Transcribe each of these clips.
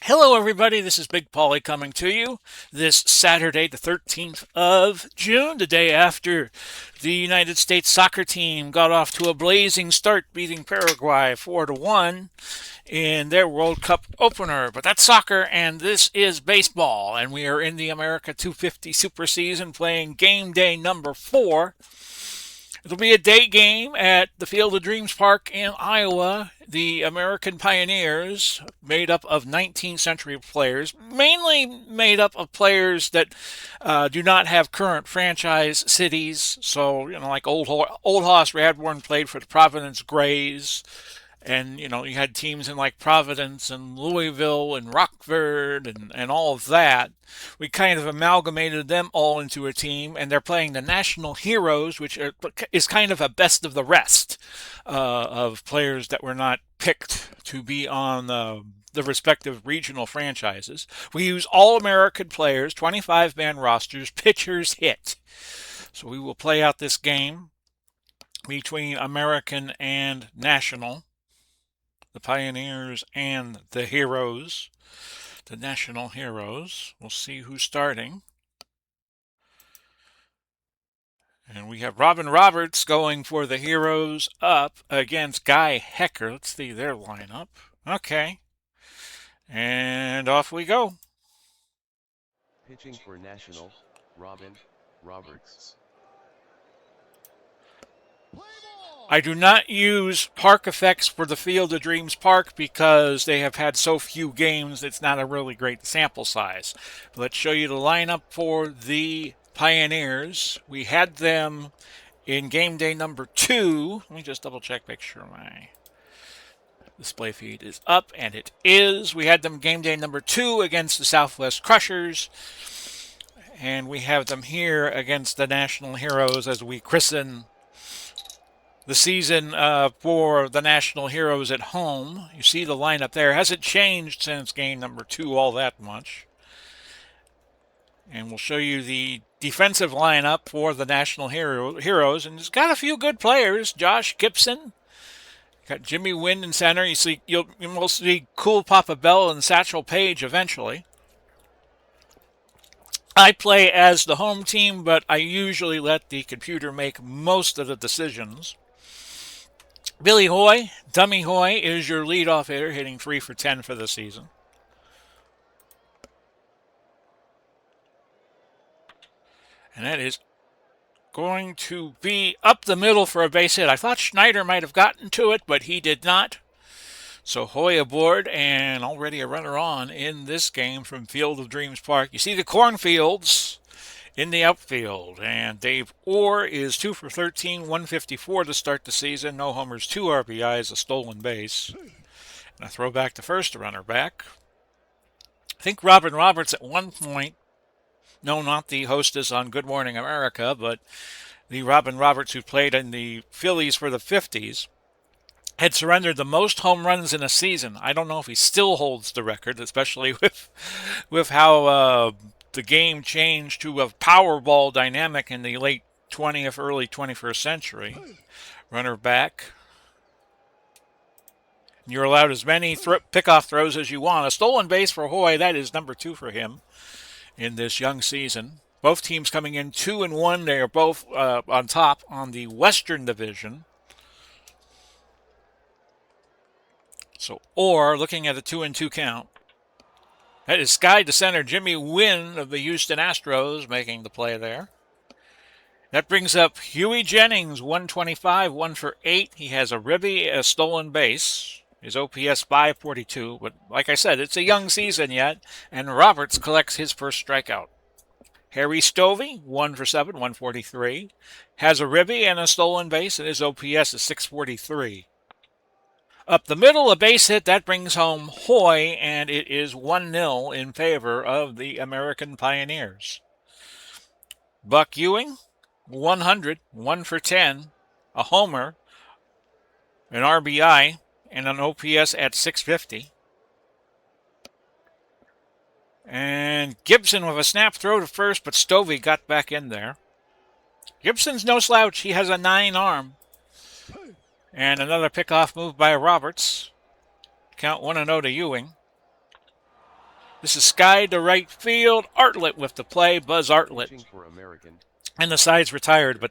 Hello, everybody. This is Big Polly coming to you this Saturday, the 13th of June, the day after the United States soccer team got off to a blazing start, beating Paraguay 4-1 in their World Cup opener. But that's soccer, and this is baseball, and we are in the America 250 Super Season playing game day number 4. It'll be a day game at the Field of Dreams Park in Iowa. The American Pioneers, made up of 19th century players, mainly made up of players that do not have current franchise cities. So, like Old Hoss Radbourne played for the Providence Grays. And, you had teams in like Providence and Louisville and Rockford and all of that. We kind of amalgamated them all into a team, and they're playing the National Heroes, which is kind of a best of the rest of players that were not picked to be on the respective regional franchises. We use all American players, 25-man rosters, pitchers hit. So we will play out this game between American and National, the Pioneers and the Heroes, the National Heroes. We'll see who's starting. And we have Robin Roberts going for the Heroes up against Guy Hecker. Let's see their lineup. Okay. And off we go. Pitching for National, Robin Roberts. I do not use park effects for the Field of Dreams Park because they have had so few games, it's not a really great sample size. Let's show you the lineup for the Pioneers. We had them in game day number 2. Let me just double check, make sure my display feed is up, and it is. We had them game day number 2 against the Southwest Crushers, and we have them here against the National Heroes as we christen the season for the National Heroes at home. You see the lineup there. Hasn't changed since game number 2 all that much. And we'll show you the defensive lineup for the National Heroes. And it's got a few good players. Josh Gibson. Got Jimmy Wynn in center. You'll see Cool Papa Bell and Satchel Paige eventually. I play as the home team, but I usually let the computer make most of the decisions. Billy Hoy, Dummy Hoy, is your leadoff hitter, hitting 3 for 10 for the season. And that is going to be up the middle for a base hit. I thought Schneider might have gotten to it, but he did not. So Hoy aboard, and already a runner on in this game from Field of Dreams Park. You see the cornfields in the outfield, and Dave Orr is 2 for 13, 154 to start the season. No homers, 2 RBIs, a stolen base, and a throw back to first, a runner back. I think Robin Roberts at one point, no, not the hostess on Good Morning America, but the Robin Roberts who played in the Phillies for the 50s, had surrendered the most home runs in a season. I don't know if he still holds the record, especially with how the game changed to a Powerball dynamic in the late 20th, early 21st century. Runner back. You're allowed as many pickoff throws as you want. A stolen base for Hoy, that is number 2 for him in this young season. Both teams coming in 2-1. They are both on top on the Western Division. So Orr looking at a 2-2 count. That is skied to center. Jimmy Wynn of the Houston Astros making the play there. That brings up Huey Jennings, 125, 1 for 8. He has a ribby, a stolen base. His OPS 542. But like I said, it's a young season yet, and Roberts collects his first strikeout. Harry Stovey, 1 for 7, 143. Has a ribby and a stolen base, and his OPS is 643. Up the middle, a base hit. That brings home Hoy, and it is 1-0 in favor of the American Pioneers. Buck Ewing, 100, 1 for 10, a homer, an RBI, and an OPS at 650. And Gibson with a snap throw to first, but Stovey got back in there. Gibson's no slouch. He has a 9 arm. And another pickoff move by Roberts. Count 1-0 to Ewing. This is Sky to right field. Artlett with the play. Buzz Artlett. Pitching for American. And the side's retired, but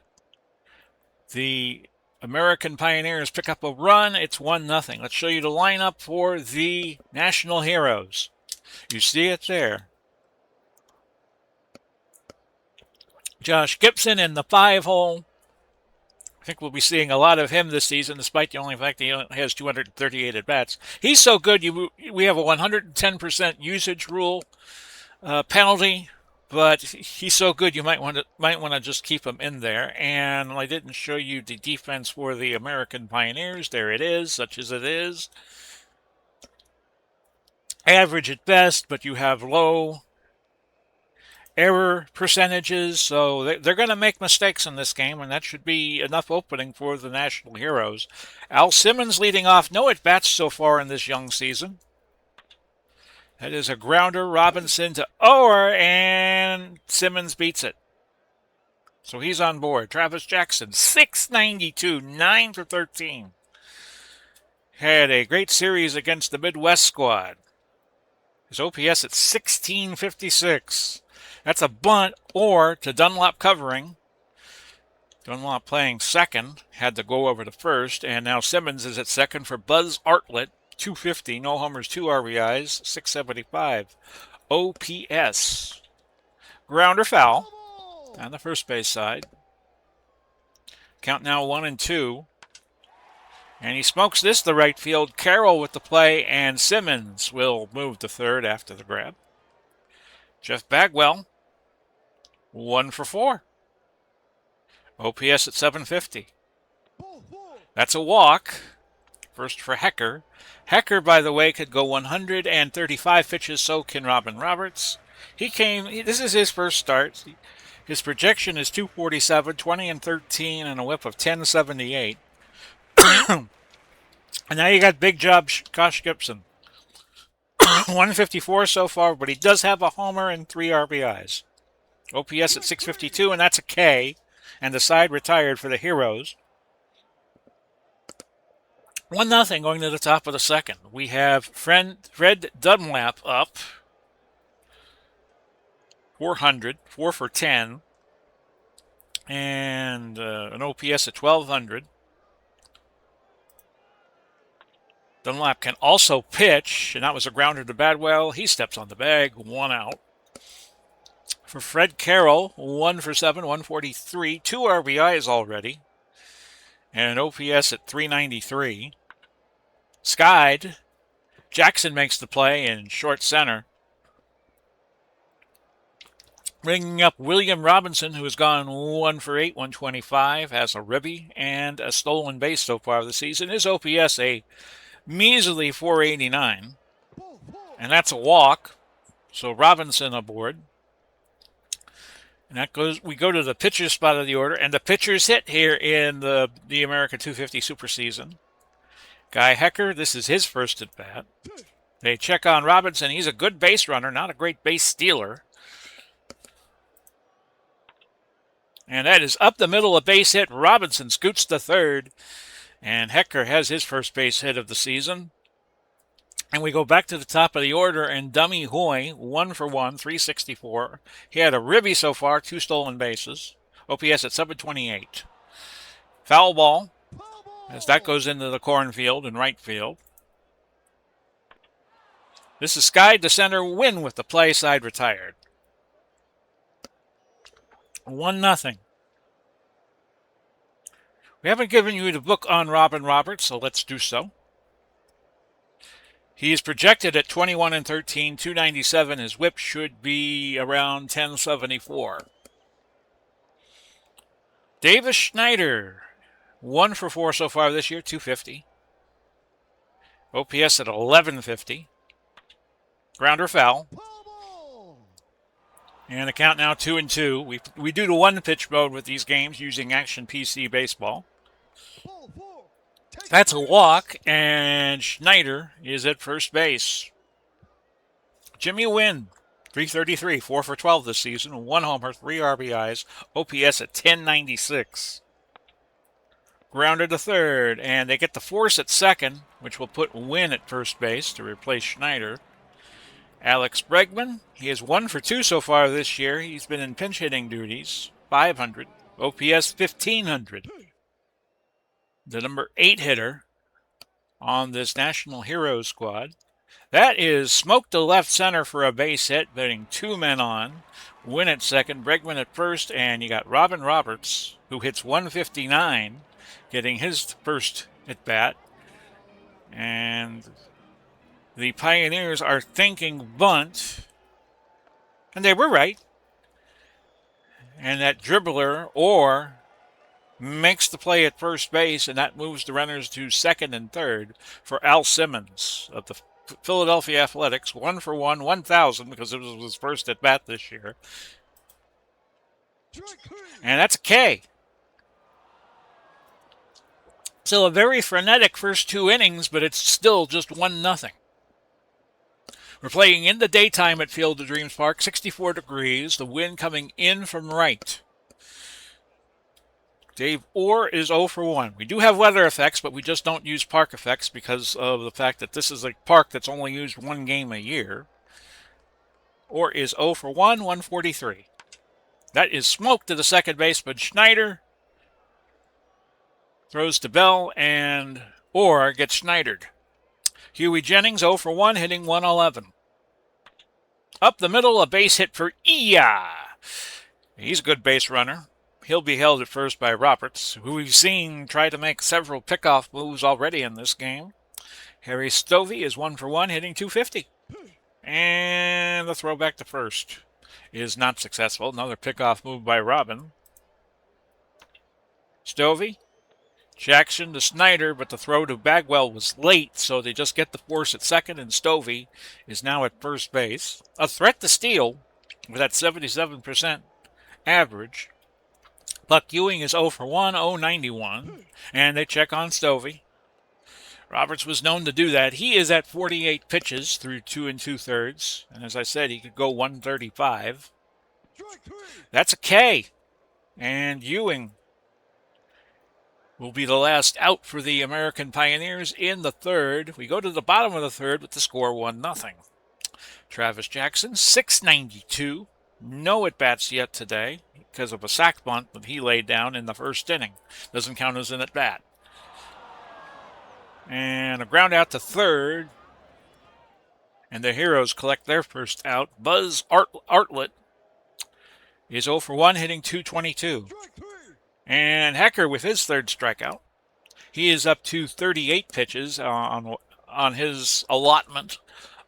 the American Pioneers pick up a run. It's 1-0. Let's show you the lineup for the National Heroes. You see it there. Josh Gibson in the 5-hole. I think we'll be seeing a lot of him this season, despite the only fact that he only has 238 at-bats. He's so good, we have a 110% usage rule penalty, but he's so good you might want to just keep him in there. And I didn't show you the defense for the American Pioneers. There it is, such as it is. Average at best, but you have low error percentages, so they're going to make mistakes in this game, and that should be enough opening for the National Heroes. Al Simmons leading off, no at-bats so far in this young season. That is a grounder. Robinson to Ower, and Simmons beats it. So he's on board. Travis Jackson, 692, 9 for 13. Had a great series against the Midwest squad. His OPS at 1656. That's a bunt or to Dunlop covering. Dunlop playing second. Had to go over to first. And now Simmons is at second for Buzz Artlett. 250. No homers, 2 RBIs. 675. OPS. Grounder foul on the first base side. Count now 1-2. And he smokes this to right field. Carroll with the play. And Simmons will move to third after the grab. Jeff Bagwell. 1 for 4. OPS at 750. That's a walk. First for Hecker. Hecker, by the way, could go 135 pitches, so can Robin Roberts. This is his first start. His projection is 247, 20-13, and a whip of 1078. And now you got big job Josh Gibson. 154 so far, but he does have a homer and 3 RBIs. OPS at 652, and that's a K. And the side retired for the Heroes. 1-0 going to the top of the second. We have Fred Dunlap up. 400, 4 for 10. And an OPS at 1200. Dunlap can also pitch, and that was a grounder to Badwell. He steps on the bag, 1 out. For Fred Carroll, 1 for 7, 143, 2 RBIs already, and an OPS at 393. Skied. Jackson makes the play in short center. Bringing up William Robinson, who has gone 1 for 8, 125, has a ribby and a stolen base so far this season. His OPS a measly 489, and that's a walk. So Robinson aboard. And we go to the pitcher's spot of the order, and the pitchers hit here in the America 250 Super Season. Guy Hecker, this is his first at bat. They check on Robinson. He's a good base runner, not a great base stealer. And that is up the middle, a base hit. Robinson scoots to third, and Hecker has his first base hit of the season. And we go back to the top of the order, and Dummy Hoy, 1 for 1, 364. He had a ribby so far, 2 stolen bases. OPS at 728. Foul ball, as that goes into the cornfield and right field. This is Sky to center, Win with the play, side retired. 1-0. We haven't given you the book on Robin Roberts, so let's do so. He is projected at 21-13, 297. His whip should be around 1074. Davis Schneider, 1 for 4 so far this year, 250. OPS at 1150. Grounder foul. And the count now 2-2. We do the 1-pitch mode with these games using Action PC Baseball. That's a walk, and Schneider is at first base. Jimmy Wynn, 333, 4 for 12 this season, 1 homer, 3 RBIs, OPS at 1096. Grounder to third, and they get the force at second, which will put Wynn at first base to replace Schneider. Alex Bregman, he is 1 for 2 so far this year. He's been in pinch hitting duties, 500, OPS 1500. The number 8 hitter on this National Heroes squad. That is Smoke to left center for a base hit, putting 2 men on. Win at second, Bregman at first, and you got Robin Roberts, who hits 159, getting his first at bat. And the Pioneers are thinking bunt, and they were right. And that dribbler or makes the play at first base, and that moves the runners to second and third for Al Simmons of the Philadelphia Athletics. 1 for 1, 1,000 because it was his first at bat this year. And that's a K. So a very frenetic first 2 innings, but it's still just 1-0. We're playing in the daytime at Field of Dreams Park, 64 degrees, the wind coming in from right. Dave Orr is 0 for 1. We do have weather effects, but we just don't use park effects because of the fact that this is a park that's only used 1 game a year. Orr is 0 for 1, 143. That is Smoke to the second baseman, Schneider. Throws to Bell, and Orr gets Schneidered. Huey Jennings, 0 for 1, hitting 111. Up the middle, a base hit for Iya. He's a good base runner. He'll be held at first by Roberts, who we've seen try to make several pickoff moves already in this game. Harry Stovey is 1 for 1, hitting 250. And the throw back to first is not successful. Another pickoff move by Robin. Stovey, Jackson to Snyder, but the throw to Bagwell was late, so they just get the force at second, and Stovey is now at first base. A threat to steal with that 77% average. Buck Ewing is 0 for 1, 091, and they check on Stovey. Roberts was known to do that. He is at 48 pitches through 2 2/3, and as I said, he could go 135. That's a K, and Ewing will be the last out for the American Pioneers in the third. We go to the bottom of the third with the score 1-0. Travis Jackson, 692. No at-bats yet today because of a sac bunt that he laid down in the first inning. Doesn't count as an at-bat. And a ground out to third. And the Heroes collect their first out. Buzz Artlett is 0 for 1, hitting 222. And Hecker with his third strikeout. He is up to 38 pitches on his allotment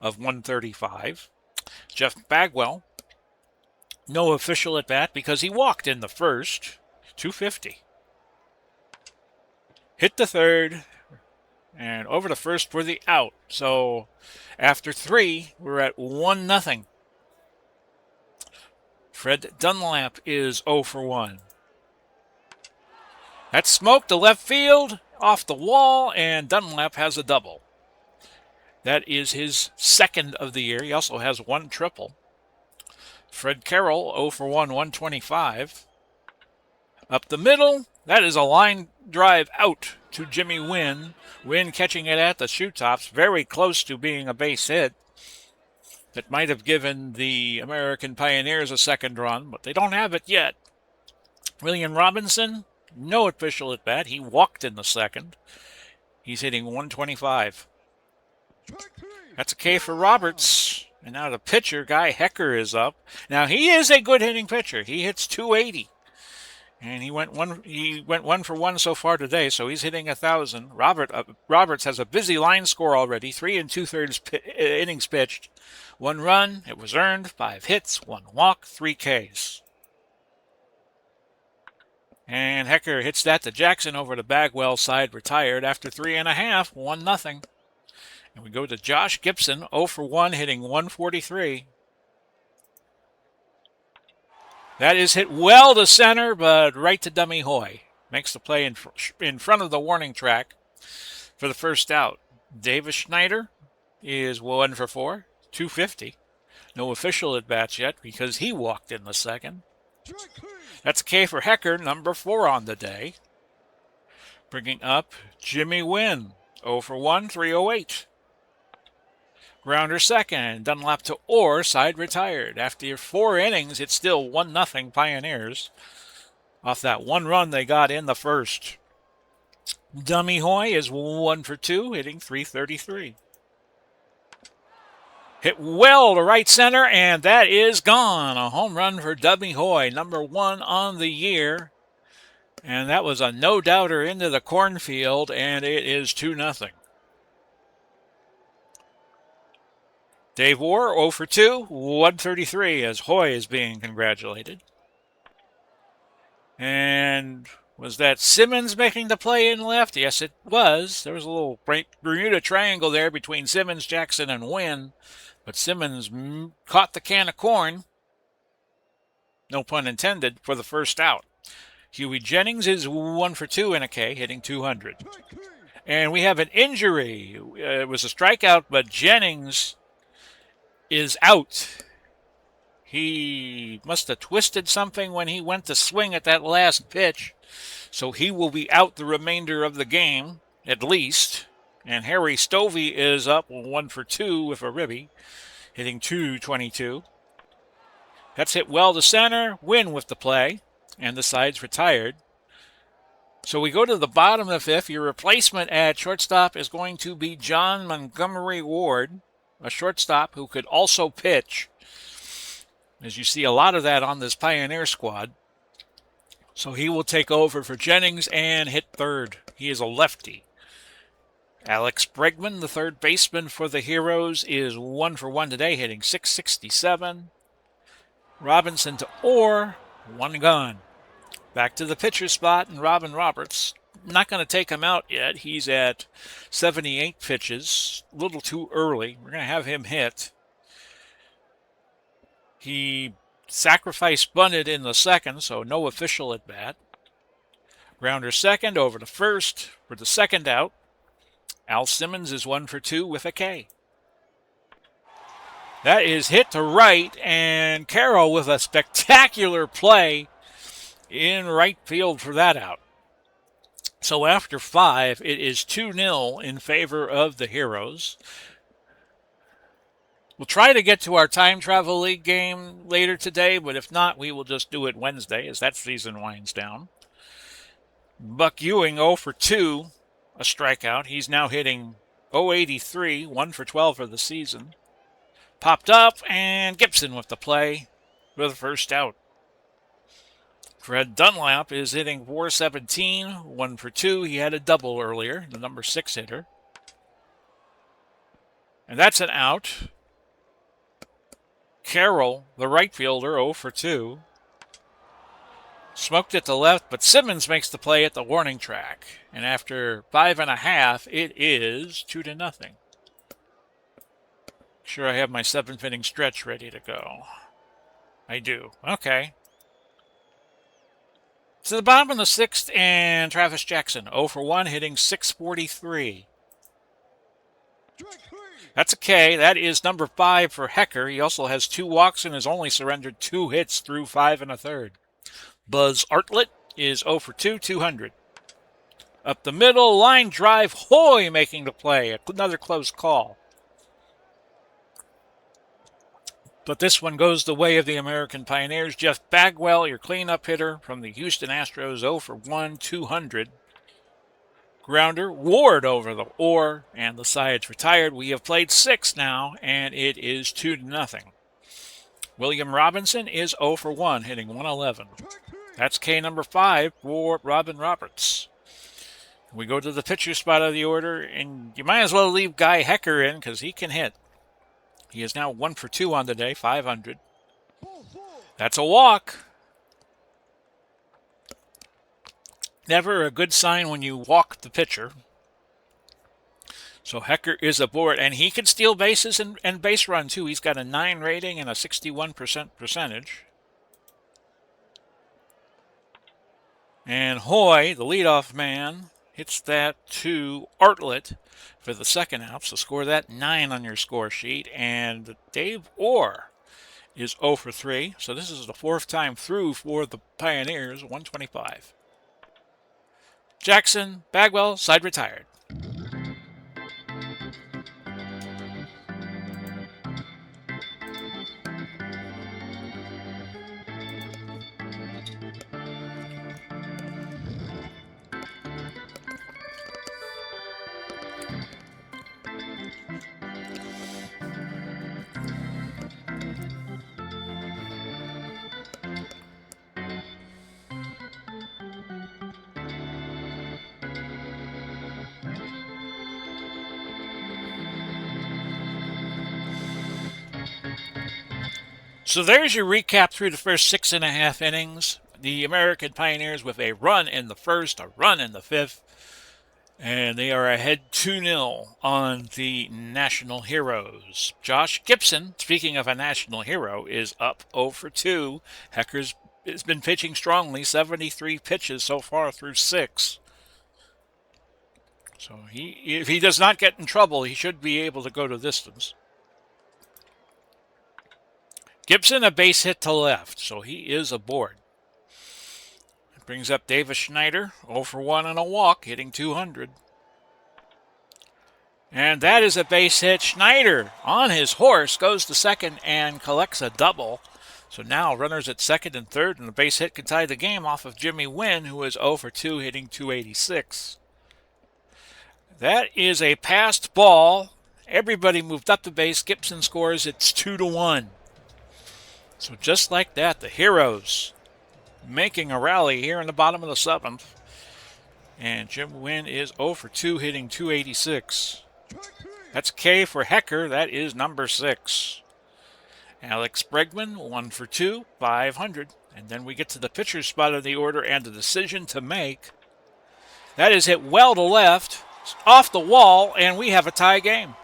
of 135. Jeff Bagwell, no official at bat because he walked in the first, 250. Hit the third and over to first for the out. So after 3, we're at 1-0. Fred Dunlap is 0 for 1. That's Smoke to left field, off the wall, and Dunlap has a double. That is his second of the year. He also has 1 triple. Fred Carroll, 0 for 1, 125. Up the middle, that is a line drive out to Jimmy Wynn. Wynn catching it at the shoe tops, very close to being a base hit. That might have given the American Pioneers a second run, but they don't have it yet. William Robinson, no official at bat. He walked in the second. He's hitting 125. That's a K for Roberts. And now the pitcher, Guy Hecker, is up. Now he is a good hitting pitcher. He hits 280. And he went one for 1 so far today, so he's hitting 1,000. Roberts has a busy line score already. 3 2/3 innings pitched. 1 run, it was earned. 5 hits, 1 walk, 3 Ks. And Hecker hits that to Jackson over to Bagwell's side, retired after 3.5, 1-0. And we go to Josh Gibson, 0 for 1, hitting 143. That is hit well to center, but right to Dummy Hoy. Makes the play in front of the warning track for the first out. Davis Schneider is 1 for 4, 250. No official at-bats yet because he walked in the second. That's a K for Hecker, number 4 on the day. Bringing up Jimmy Wynn, 0 for 1, 308. Grounder second. Dunlap to Orr. Side retired. After 4 innings, it's still 1-0 Pioneers off that 1 run they got in the first. Dummy Hoy is 1 for 2, hitting .333. Hit well to right center, and that is gone. A home run for Dummy Hoy, number 1 on the year. And that was a no-doubter into the cornfield, and it is 2-0. Dave Orr, 0 for 2, 133 as Hoy is being congratulated. And was that Simmons making the play in left? Yes, it was. There was a little Bermuda Triangle there between Simmons, Jackson, and Wynn. But Simmons caught the can of corn, no pun intended, for the first out. Huey Jennings is 1 for 2 in a K, hitting 200. And we have an injury. It was a strikeout, but Jennings is out. He must have twisted something when he went to swing at that last pitch. So he will be out the remainder of the game, at least. And Harry Stovey is up 1 for 2 with a ribby, hitting .222. That's hit well to center. Wynn with the play. And the side's retired. So we go to the bottom of the fifth. Your replacement at shortstop is going to be John Montgomery Ward, a shortstop who could also pitch. As you see a lot of that on this Pioneer squad. So he will take over for Jennings and hit third. He is a lefty. Alex Bregman, the third baseman for the Heroes, is 1 for 1 today, hitting .667. Robinson to Orr, 1 gone. Back to the pitcher spot, and Robin Roberts. Not going to take him out yet. He's at 78 pitches. A little too early. We're going to have him hit. He sacrifice bunted in the second, so no official at bat. Grounder second, over to first for the second out. Al Simmons is 1 for 2 with a K. That is hit to right, and Carroll with a spectacular play in right field for that out. So after 5, it is 2-0 in favor of the Heroes. We'll try to get to our Time Travel League game later today, but if not, we will just do it Wednesday as that season winds down. Buck Ewing 0 for 2, a strikeout. He's now hitting .083, 1 for 12 for the season. Popped up, and Gibson with the play for the first out. Fred Dunlap is hitting .417, 1 for 2. He had a double earlier, the number 6 hitter. And that's an out. Carroll, the right fielder, 0 for 2. Smoked it to left, but Simmons makes the play at the warning track. And after 5.5, it is 2-0. Sure I have my 7th inning stretch ready to go. I do. Okay. To the bottom of the 6th, and Travis Jackson, 0 for 1, hitting .643. That's a K. That is number 5 for Hecker. He also has 2 walks and has only surrendered 2 hits through 5 1/3. Buzz Artlett is 0 for 2, 200. Up the middle, line drive, Hoy making the play. Another close call. But this one goes the way of the American Pioneers. Jeff Bagwell, your cleanup hitter from the Houston Astros, 0 for 1, 200. Grounder, Ward over the Orr, and the side's retired. We have played 6 now, and it is 2-0. William Robinson is 0 for 1, hitting .111. That's K number 5 for Robin Roberts. We go to the pitcher spot of the order, and you might as well leave Guy Hecker in because he can hit. He is now 1 for 2 on the day, 500. That's a walk. Never a good sign when you walk the pitcher. So Hecker is aboard, and he can steal bases and base run, too. He's got a 9 rating and a 61% percentage. And Hoy, the leadoff man, hits that to Artlett for the second out. So score that 9 on your score sheet. And Dave Orr is 0 for 3. So this is the 4th time through for the Pioneers, 125. Jackson, Bagwell, side retired. So there's your recap through the first 6.5 innings. The American Pioneers with a run in the first, a run in the fifth, and they are ahead 2-0 on the National Heroes. Josh Gibson, speaking of a national hero, is up 0 for 2. Hecker's has been pitching strongly, 73 pitches so far through 6. So if he does not get in trouble, he should be able to go to distance. Gibson, a base hit to left, so he is aboard. It brings up Davis Schneider, 0 for 1 and a walk, hitting 200. And that is a base hit. Schneider, on his horse, goes to second and collects a double. So now runners at second and third, and the base hit can tie the game off of Jimmy Wynn, who is 0 for 2, hitting 286. That is a passed ball. Everybody moved up the base. Gibson scores. It's 2-1. So just like that, the Heroes making a rally here in the bottom of the 7th. And Jim Wynn is 0 for 2, hitting 286. That's K for Hecker. That is number 6. Alex Bregman, 1 for 2, 500. And then we get to the pitcher's spot of the order and the decision to make. That is hit well to left, off the wall, and we have a tie game.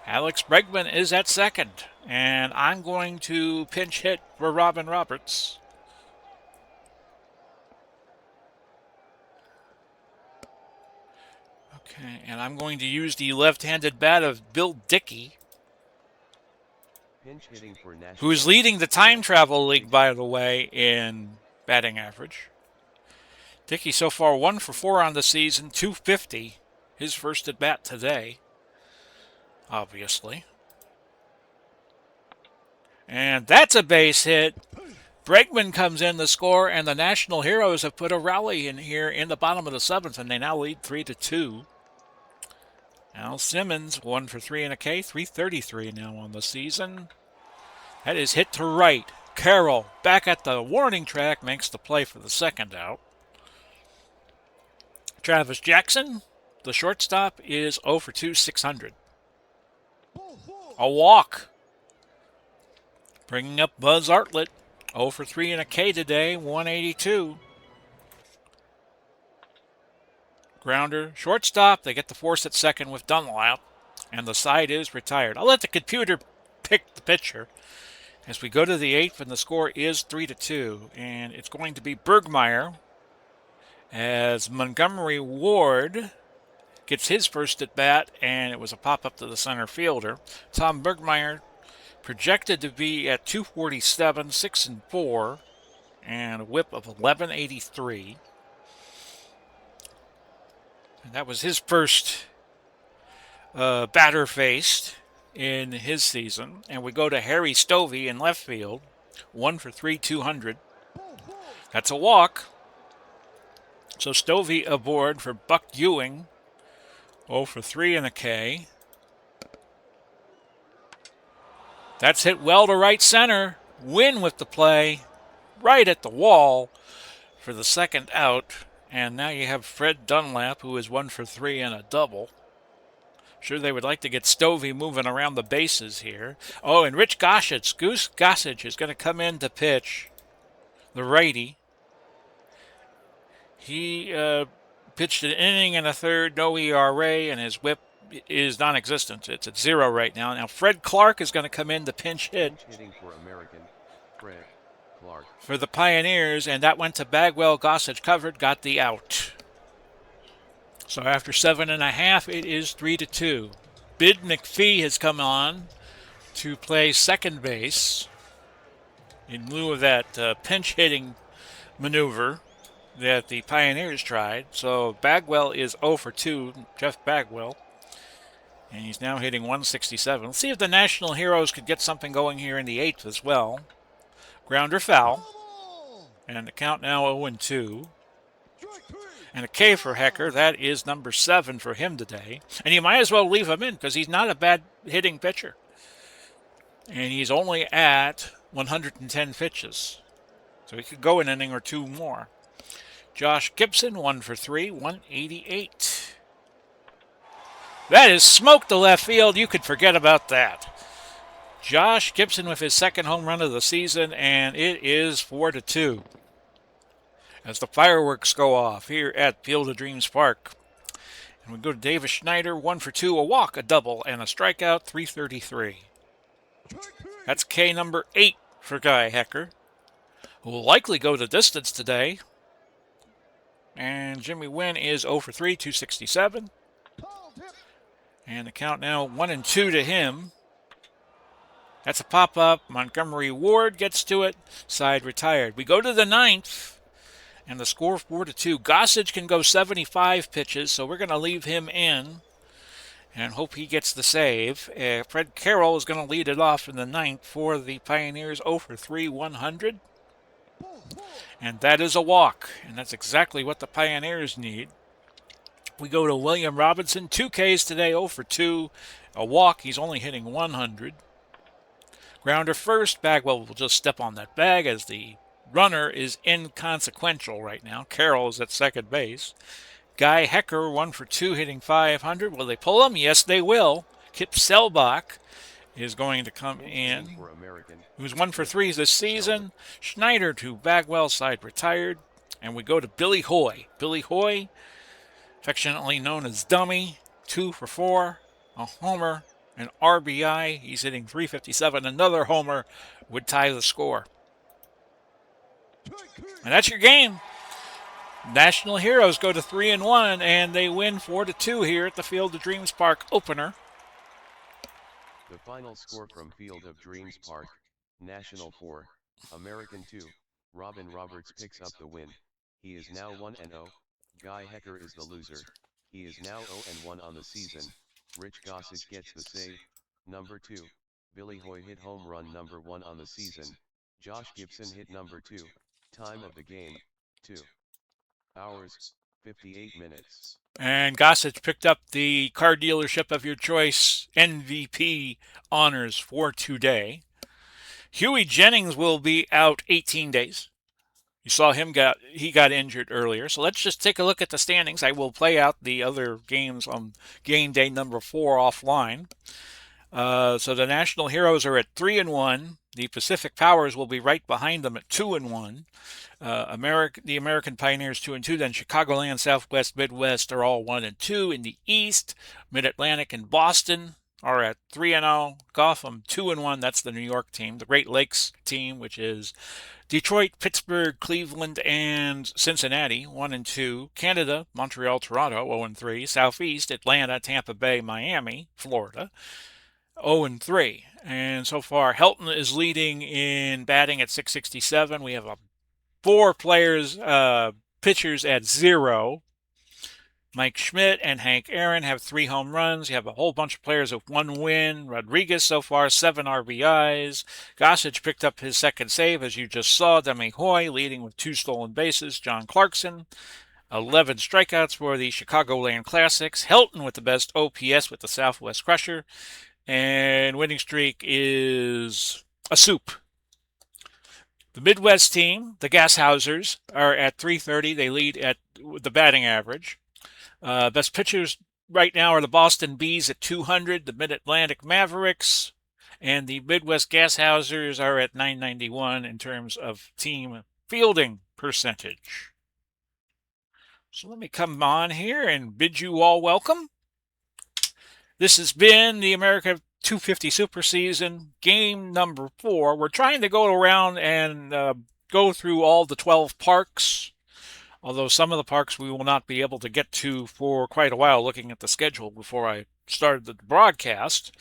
Alex Bregman is at second, and I'm going to pinch hit for Robin Roberts. Okay, and I'm going to use the left-handed bat of Bill Dickey, Pinch hitting for National, who is leading the Time Travel League, by the way, in batting average. Dickey so far 1 for 4 on the season, 250. His first at bat today, obviously. And that's a base hit. Bregman comes in to score, and the National Heroes have put a rally in here in the bottom of the 7th, and they now lead 3-2. Al Simmons, 1 for 3 and a K, 333 now on the season. That is hit to right. Carroll, back at the warning track, makes the play for the second out. Travis Jackson, the shortstop, is 0 for 2, 600. A walk. Bringing up Buzz Artlett, 0 for 3 and a K today, 182. Grounder, shortstop. They get the force at second with Dunlap, and the side is retired. I'll let the computer pick the pitcher as we go to the 8th, and the score is 3-2. And it's going to be Bergmeyer as Montgomery Ward gets his first at bat, and it was a pop-up to the center fielder. Tom Bergmeyer projected to be at 247, 6-4, and a whip of 1183. And that was his first batter faced in his season. And we go to Harry Stovey in left field, 1 for 3, 200. That's a walk. So Stovey aboard for Buck Ewing, 0 for 3 and a K. That's hit well to right center. Wynn with the play, right at the wall for the second out. And now you have Fred Dunlap, who is 1 for 3 and a double. Sure, they would like to get Stovey moving around the bases here. Oh, and Rich Gossage, Goose Gossage, is going to come in to pitch, the righty. He pitched an inning and a third, no ERA, and his whip is non-existent. It's at 0 right now. Now Fred Clark is going to come in to pinch hit. Pinch hitting for American, Fred Clark. For the Pioneers, and that went to Bagwell. Gossage covered, got the out. So after 7.5, it is 3-2. Bid McPhee has come on to play second base in lieu of that pinch hitting maneuver that the Pioneers tried. So Bagwell is 0 for 2, Jeff Bagwell. And he's now hitting 167. Let's see if the National Heroes could get something going here in the 8th as well. Grounder foul. And the count now 0-2. And a K for Hecker. That is number 7 for him today. And you might as well leave him in because he's not a bad hitting pitcher. And he's only at 110 pitches. So he could go an inning or two more. Josh Gibson, 1 for 3, 188. That is smoke to left field. You could forget about that. Josh Gibson with his second home run of the season, and it is 4-2 as the fireworks go off here at Field of Dreams Park. And we go to Davis Schneider, 1 for 2, a walk, a double, and a strikeout, 333. That's K number 8 for Guy Hecker, who will likely go the distance today. And Jimmy Wynn is 0 for 3, 267. And the count now 1-2 to him. That's a pop-up. Montgomery Ward gets to it. Side retired. We go to the ninth, and the score 4-2. Gossage can go 75 pitches, so we're going to leave him in and hope he gets the save. Fred Carroll is going to lead it off in the ninth for the Pioneers, 0 for 3, 100. And that is a walk, and that's exactly what the Pioneers need. We go to William Robinson, 2 Ks today, 0 for 2, a walk. He's only hitting 100. Grounder first. Bagwell will just step on that bag as the runner is inconsequential right now. Carroll is at second base. Guy Hecker, 1 for 2, hitting 500. Will they pull him? Yes, they will. Kip Selbach is going to come in, who's 1 for 3 this season. Schneider to Bagwell, side retired. And we go to Billy Hoy. Billy Hoy, affectionately known as Dummy, 2 for 4, a homer, an RBI. He's hitting 357. Another homer would tie the score. And that's your game. National Heroes go to 3-1, and they win 4-2 here at the Field of Dreams Park opener. The final score from Field of Dreams Park: National 4, American 2. Robin Roberts picks up the win. He is now 1-0. Guy Hecker is the loser. He is now 0-1 on the season. Rich Gossage gets the save. Number 2. Billy Hoy hit home run number 1 on the season. Josh Gibson hit number 2. Time of the game, 2 hours, 58 minutes. And Gossage picked up the car dealership of your choice MVP honors for today. Huey Jennings will be out 18 days. You saw he got injured earlier. So let's just take a look at the standings. I will play out the other games on game day number 4 offline. So the National Heroes are at 3-1. The Pacific Powers will be right behind them at 2-1. The American Pioneers 2-2. Then Chicagoland, Southwest, Midwest are all 1-2. In the East, Mid-Atlantic and Boston are at 3-0. Gotham 2-1. That's the New York team. The Great Lakes team, which is Detroit, Pittsburgh, Cleveland, and Cincinnati, 1-2. Canada, Montreal, Toronto, 0-3. Southeast, Atlanta, Tampa Bay, Miami, Florida, 0-3. And so far, Helton is leading in batting at 667. We have 4 pitchers at 0. Mike Schmidt and Hank Aaron have 3 home runs. You have a whole bunch of players with 1 win. Rodriguez so far, 7 RBIs. Gossage picked up his second save, as you just saw. Demi Hoy leading with 2 stolen bases. John Clarkson, 11 strikeouts for the Chicagoland Classics. Helton with the best OPS with the Southwest Crusher. And winning streak is a soup. The Midwest team, the Gashausers, are at 330. They lead at the batting average. Best pitchers right now are the Boston Bees at 200, the Mid-Atlantic Mavericks, and the Midwest Gashausers are at 991 in terms of team fielding percentage. So let me come on here and bid you all welcome. This has been the America 250 Super Season, game number 4. We're trying to go around and go through all the 12 parks, although some of the parks we will not be able to get to for quite a while, looking at the schedule before I started the broadcast.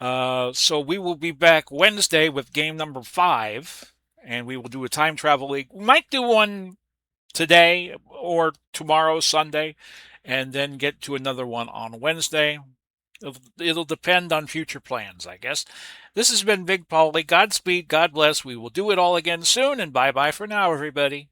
So we will be back Wednesday with game number 5, and we will do a time travel league. We might do one today or tomorrow, Sunday, and then get to another one on Wednesday. It'll depend on future plans, I guess. This has been Big Paulie. Godspeed, God bless. We will do it all again soon, and bye-bye for now, everybody.